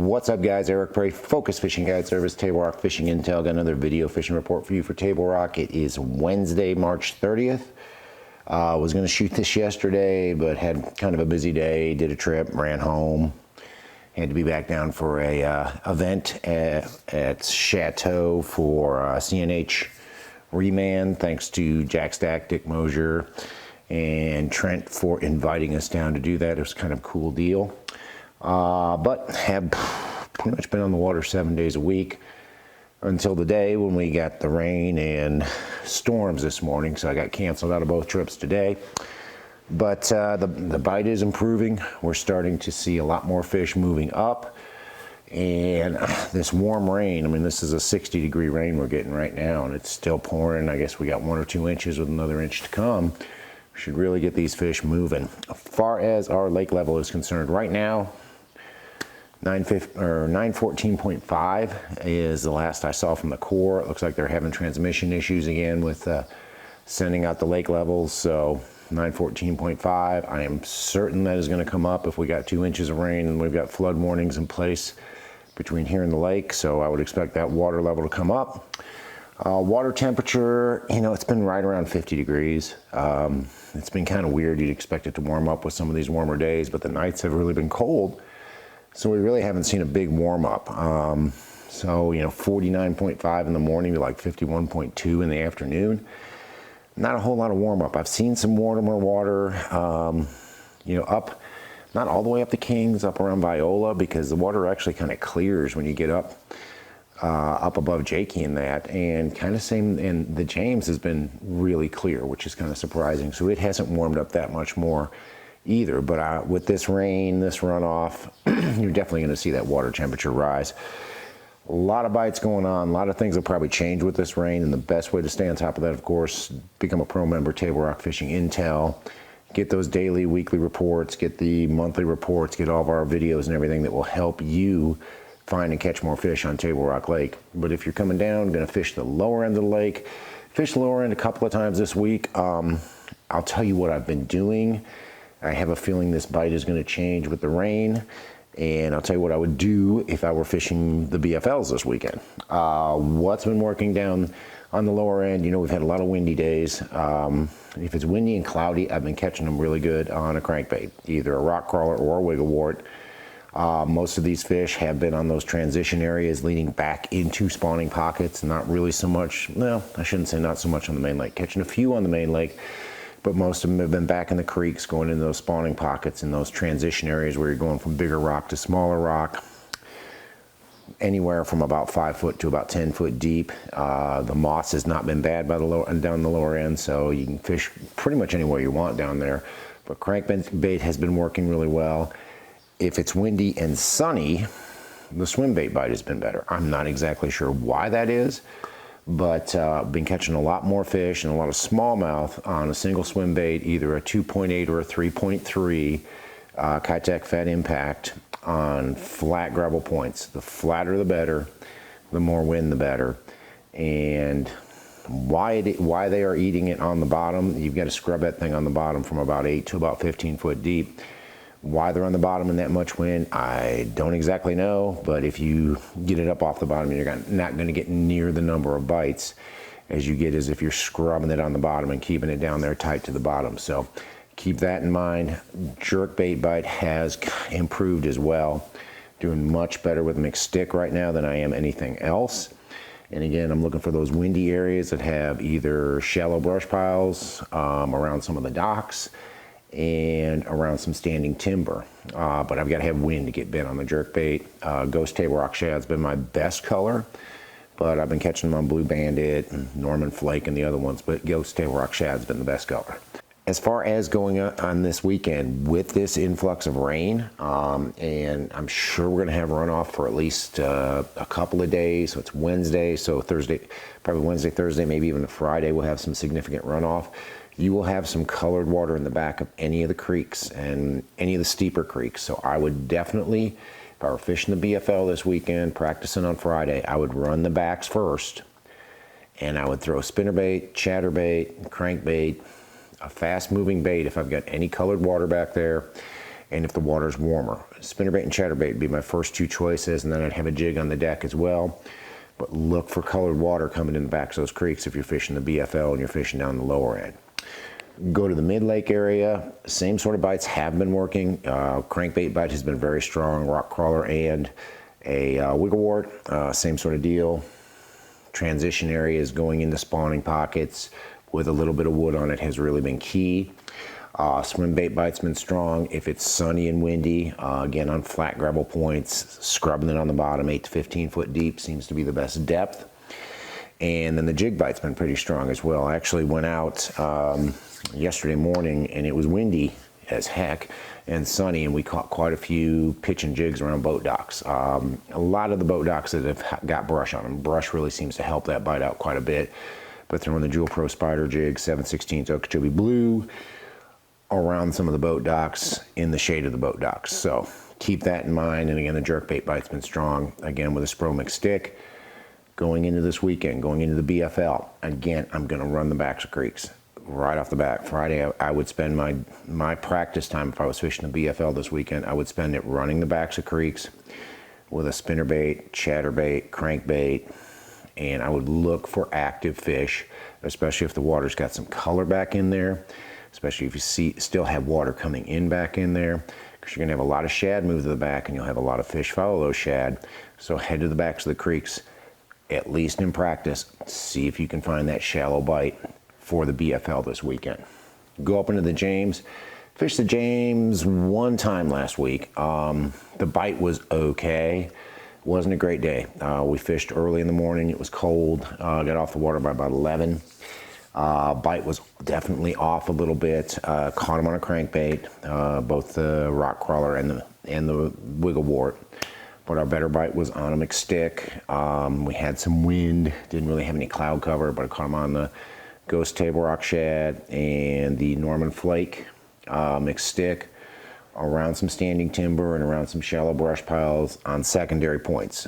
What's up, guys? Eric Prey, Focus Fishing Guide Service, Table Rock Fishing Intel. Got another video fishing report for you for Table Rock. It is Wednesday, March 30th. Was going to shoot this yesterday, but had kind of a busy day. Did a trip, ran home. Had to be back down for a event at Chateau for CNH Reman. Thanks to Jack Stack, Dick Mosier, and Trent for inviting us down to do that. It was kind of a cool deal. But have pretty much been on the water 7 days a week until the day when we got the rain and storms this morning. So I got canceled out of both trips today. But the bite is improving. We're starting to see a lot more fish moving up. And this warm rain, I mean, this is a 60-degree rain we're getting right now, and it's still pouring. I guess we got 1 or 2 inches with another inch to come. We should really get these fish moving. As far as our lake level is concerned, right now, 914.5 is the last I saw from the Corps. It looks like they're having transmission issues again with sending out the lake levels. So 914.5. I am certain that is going to come up if we got 2 inches of rain and we've got flood warnings in place between here and the lake. So I would expect that water level to come up. Water temperature, you know, it's been right around 50 degrees. It's been kind of weird. You'd expect it to warm up with some of these warmer days, but the nights have really been cold. So we really haven't seen a big warm up. So, you know, 49.5 in the morning to like 51.2 in the afternoon. Not a whole lot of warm up. I've seen some warmer water, you know, up, not all the way up the Kings, up around Viola, because the water actually kind of clears when you get up above Jakey and that, and kind of same, and the James has been really clear, which is kind of surprising. So it hasn't warmed up that much more either, but with this rain, this runoff, you're definitely going to see that water temperature rise. A lot of bites going on. A lot of things will probably change with this rain, and the best way to stay on top of that, of course, become a pro member, Table Rock Fishing Intel. Get those daily, weekly reports, get the monthly reports, get all of our videos and everything that will help you find and catch more fish on Table Rock Lake. But if you're coming down, going to fish the lower end of the lake, fish the lower end a couple of times this week. I'll tell you what I've been doing. I have a feeling this bite is going to change with the rain, and I'll tell you what I would do if I were fishing the BFLs this weekend. What's been working down on the lower end, you know, we've had a lot of windy days. If it's windy and cloudy, I've been catching them really good on a crankbait, either a rock crawler or a wiggle wart. Most of these fish have been on those transition areas leading back into spawning pockets. Not really so much, well, I shouldn't say not so much on the main lake. Catching a few on the main lake, but most of them have been back in the creeks, going into those spawning pockets in those transition areas where you're going from bigger rock to smaller rock, anywhere from about 5 foot to about 10 foot deep. The moss has not been bad by the lower and down the lower end, so you can fish pretty much anywhere you want down there. But crankbait has been working really well. If it's windy and sunny, the swim bait bite has been better. I'm not exactly sure why that is, but I've been catching a lot more fish and a lot of smallmouth on a single swim bait, either a 2.8 or a 3.3 Kitech Fat Impact on flat gravel points. The flatter the better, the more wind the better. And why they are eating it on the bottom, you've got to scrub that thing on the bottom from about 8 to about 15 foot deep. Why they're on the bottom in that much wind, I don't exactly know, but if you get it up off the bottom, you're not going to get near the number of bites as you get as if you're scrubbing it on the bottom and keeping it down there tight to the bottom. So keep that in mind. Jerk bait bite has improved as well. Doing much better with mixed stick right now than I am anything else. And again, I'm looking for those windy areas that have either shallow brush piles around some of the docks and around some standing timber. But I've got to have wind to get bent on the jerk bait. Ghost Table Rock Shad's been my best color, but I've been catching them on Blue Bandit and Norman Flake and the other ones, but Ghost Table Rock Shad's been the best color. As far as going on this weekend with this influx of rain, and I'm sure we're gonna have runoff for at least a couple of days. So it's Wednesday, so Thursday, probably Wednesday, Thursday, maybe even Friday, we'll have some significant runoff. You will have some colored water in the back of any of the creeks and any of the steeper creeks. So I would definitely, if I were fishing the BFL this weekend, practicing on Friday, I would run the backs first, and I would throw spinnerbait, chatterbait, crankbait, a fast moving bait if I've got any colored water back there, and if the water's warmer. Spinnerbait and chatterbait would be my first two choices, and then I'd have a jig on the deck as well. But look for colored water coming in the backs of those creeks if you're fishing the BFL and you're fishing down the lower end. Go to the mid-lake area, same sort of bites have been working. Crankbait bite has been very strong, rock crawler and a wigglewort, same sort of deal. Transition areas going into spawning pockets with a little bit of wood on it has really been key. Swim bait bite's been strong. If it's sunny and windy, again on flat gravel points, scrubbing it on the bottom, 8 to 15 foot deep seems to be the best depth. And then the jig bite's been pretty strong as well. I actually went out yesterday morning and it was windy as heck and sunny, and we caught quite a few pitch and jigs around boat docks. A lot of the boat docks that have got brush on them. Brush really seems to help that bite out quite a bit. But throwing the Jewel Pro Spider jig, 7/16 Okeechobee Blue, around some of the boat docks in the shade of the boat docks. So keep that in mind. And again, the jerkbait bite's been strong. Again, with a Spromic stick. Going into this weekend, going into the BFL, again, I'm going to run the backs of creeks right off the bat. Friday, I would spend my practice time, if I was fishing the BFL this weekend, I would spend it running the backs of creeks with a spinnerbait, chatterbait, crankbait, and I would look for active fish, especially if the water's got some color back in there, especially if you still have water coming in back in there, because you're going to have a lot of shad move to the back and you'll have a lot of fish follow those shad. So head to the backs of the creeks, at least in practice, see if you can find that shallow bite for the BFL this weekend. Go up into the James. Fished the James one time last week. The bite was okay. Wasn't a great day. We fished early in the morning. It was cold. Got off the water by about 11. Bite was definitely off a little bit. Caught him on a crankbait, both the rock crawler and the wigglewort. But our better bite was on a McStick. We had some wind, didn't really have any cloud cover, but I caught him on the Ghost Table Rock Shad and the Norman Flake McStick around some standing timber and around some shallow brush piles on secondary points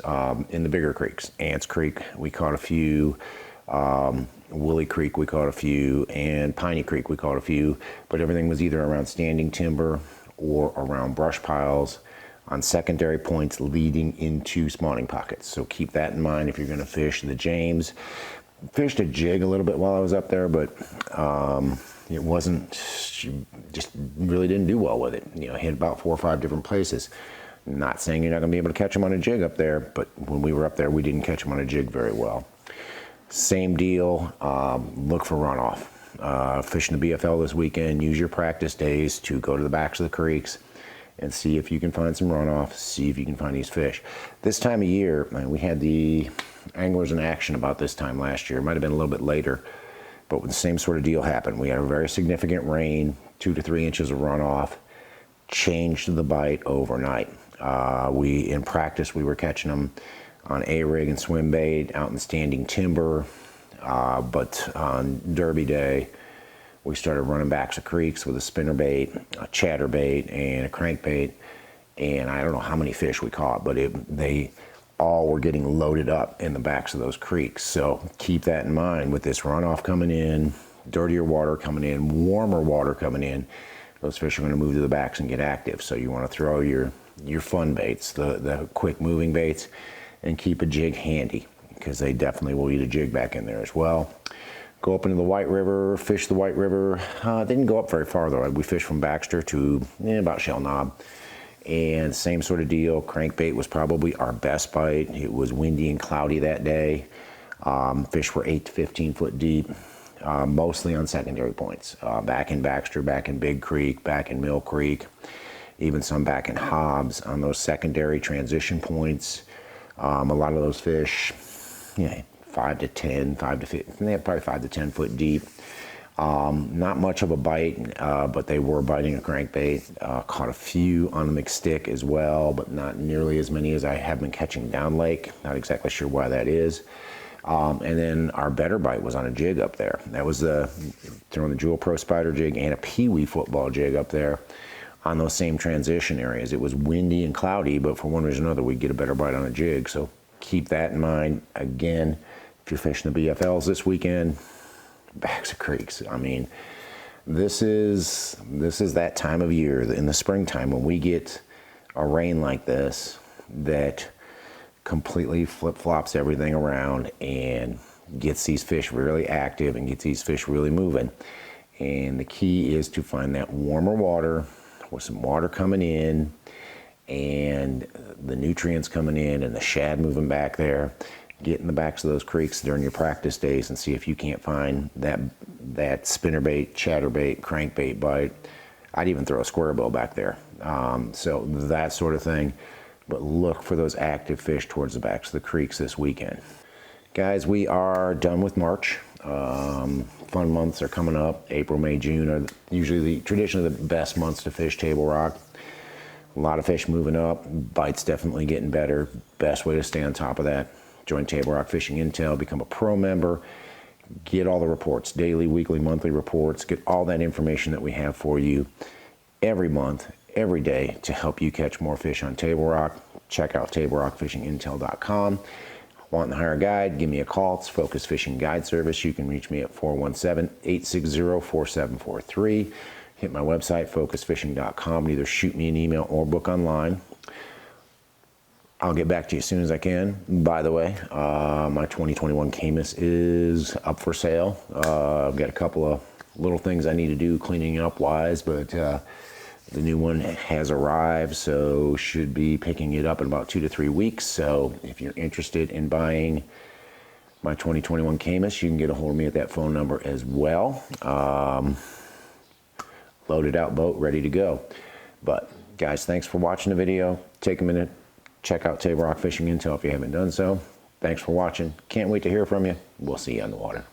in the bigger creeks. Ants Creek, we caught a few. Woolly Creek, we caught a few. And Piney Creek, we caught a few. But everything was either around standing timber or around brush piles on secondary points leading into spawning pockets. So keep that in mind if you're going to fish the James. Fished a jig a little bit while I was up there, but it wasn't, just really didn't do well with it. You know, hit about 4 or 5 different places. Not saying you're not going to be able to catch them on a jig up there, but when we were up there, we didn't catch them on a jig very well. Same deal, look for runoff. Fishing the BFL this weekend, use your practice days to go to the backs of the creeks and see if you can find some runoff, see if you can find these fish. This time of year, we had the Anglers in Action about this time last year. It might have been a little bit later, but the same sort of deal happened. We had a very significant rain, 2 to 3 inches of runoff, changed the bite overnight. In practice, we were catching them on A-rig and swim bait out in standing timber, but on Derby Day, we started running backs of creeks with a spinnerbait, a chatterbait, and a crankbait, and I don't know how many fish we caught, but they all were getting loaded up in the backs of those creeks. So keep that in mind with this runoff coming in, dirtier water coming in, warmer water coming in. Those fish are going to move to the backs and get active. So you want to throw your fun baits, the quick moving baits, and keep a jig handy because they definitely will eat a jig back in there as well. Go up into the White River, fish the White River. Didn't go up very far though. We fished from Baxter to about Shell Knob. And same sort of deal, crankbait was probably our best bite. It was windy and cloudy that day. Fish were 8 to 15 foot deep, mostly on secondary points. Back in Baxter, back in Big Creek, back in Mill Creek, even some back in Hobbs on those secondary transition points. A lot of those fish, 5 to 10, 5 to 15, they had probably 5 to 10 foot deep. Not much of a bite, but they were biting a crankbait. Caught a few on the McStick as well, but not nearly as many as I have been catching down lake. Not exactly sure why that is. And then our better bite was on a jig up there. That was throwing the Jewel Pro Spider jig and a Pee-wee football jig up there on those same transition areas. It was windy and cloudy, but for one reason or another, we'd get a better bite on a jig. So keep that in mind. Again, if you're fishing the BFLs this weekend, backs of creeks. I mean, this is that time of year in the springtime when we get a rain like this that completely flip-flops everything around and gets these fish really active and gets these fish really moving. And the key is to find that warmer water with some water coming in and the nutrients coming in and the shad moving back there. Get in the backs of those creeks during your practice days and see if you can't find that spinnerbait, chatterbait, crankbait bite. I'd even throw a square bill back there. So that sort of thing. But look for those active fish towards the backs of the creeks this weekend. Guys, we are done with March. Fun months are coming up. April, May, June are usually traditionally the best months to fish table rock. A lot of fish moving up. Bites definitely getting better. Best way to stay on top of that. Join Table Rock Fishing Intel. Become a pro member. Get all the reports, daily, weekly, monthly reports. Get all that information that we have for you every month, every day to help you catch more fish on Table Rock. Check out tablerockfishingintel.com. Want to hire a guide? Give me a call. It's Focus Fishing Guide Service. You can reach me at 417-860-4743. Hit my website, focusfishing.com, and either shoot me an email or book online. I'll get back to you as soon as I can. By the way, my 2021 Camus is up for sale. I've got a couple of little things I need to do cleaning up wise, but the new one has arrived, so should be picking it up in about 2 to 3 weeks. So if you're interested in buying my 2021 Camus, you can get a hold of me at that phone number as well. Loaded out boat, ready to go. But guys, thanks for watching the video. Take a minute, check out Table Rock Fishing Intel if you haven't done so. Thanks for watching. Can't wait to hear from you. We'll see you on the water.